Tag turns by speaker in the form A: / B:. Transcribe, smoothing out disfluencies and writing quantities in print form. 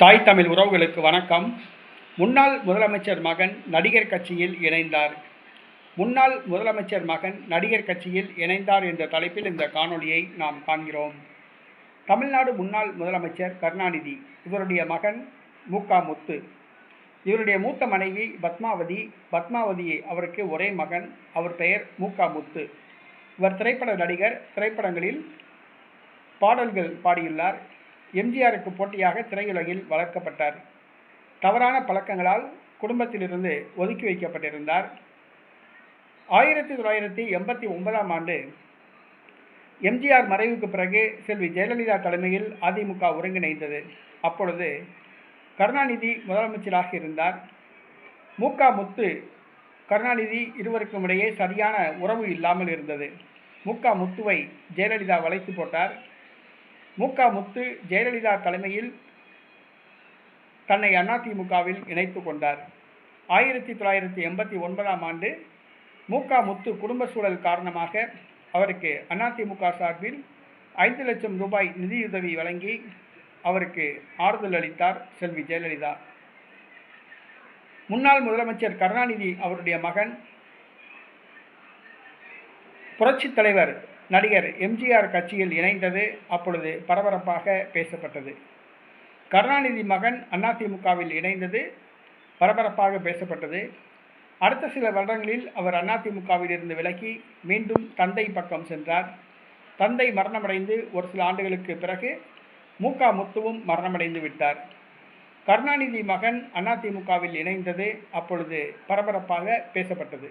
A: தாய் தமிழ் உறவுகளுக்கு வணக்கம். முன்னாள் முதலமைச்சர் மகன் நடிகர் கட்சியில் இணைந்தார். முன்னாள் முதலமைச்சர் மகன் நடிகர் கட்சியில் இணைந்தார் என்ற தலைப்பில் இந்த காணொளியை நாம் காண்கிறோம். தமிழ்நாடு முன்னாள் முதலமைச்சர் கருணாநிதி, இவருடைய மகன் மு.க. முத்து, இவருடைய மூத்த மனைவி பத்மாவதி அவருக்கு ஒரே மகன். அவர் பெயர் மு.க. முத்து. இவர் திரைப்பட நடிகர். திரைப்படங்களில் பாடல்கள் பாடியுள்ளார். எம்ஜிஆருக்கு போட்டியாக திரையுலகில் வளர்க்கப்பட்டார். தவறான பழக்கங்களால் குடும்பத்திலிருந்து ஒதுக்கி வைக்கப்பட்டிருந்தார். 1989ஆம் ஆண்டு எம்ஜிஆர் மறைவுக்கு பிறகு செல்வி ஜெயலலிதா தலைமையில் அதிமுக ஒருங்கிணைந்தது. அப்பொழுது கருணாநிதி முதலமைச்சராக இருந்தார். மு.க. முத்து, கருணாநிதி இருவருக்கும் இடையே சரியான உறவு இல்லாமல் இருந்தது. மு.க. முத்துவை ஜெயலலிதா வளைத்து போட்டார். மு.க. முத்து ஜெயலலிதா தலைமையில் தன்னை அதிமுகவில் இணைத்து கொண்டார். 1989ஆம் ஆண்டு மு.க. முத்து குடும்ப சூழல் காரணமாக அவருக்கு அதிமுக சார்பில் 5 லட்சம் ரூபாய் நிதியுதவி வழங்கி அவருக்கு ஆறுதல் அளித்தார் செல்வி ஜெயலலிதா. முன்னாள் முதலமைச்சர் கருணாநிதி அவருடைய மகன் புரட்சித் தலைவர் நடிகர் எம்ஜிஆர் கட்சியில் இணைந்தது அப்பொழுது பரபரப்பாக பேசப்பட்டது. கருணாநிதி மகன் அதிமுகவில் இணைந்தது பரபரப்பாக பேசப்பட்டது. அடுத்த சில வருடங்களில் அவர் அதிமுகவில் இருந்து விலகி மீண்டும் தந்தை பக்கம் சென்றார். தந்தை மரணமடைந்து ஒரு சில ஆண்டுகளுக்கு பிறகு மு.க. முத்துவும் மரணமடைந்து விட்டார். கருணாநிதி மகன் அதிமுகவில் இணைந்தது அப்பொழுது பரபரப்பாக பேசப்பட்டது.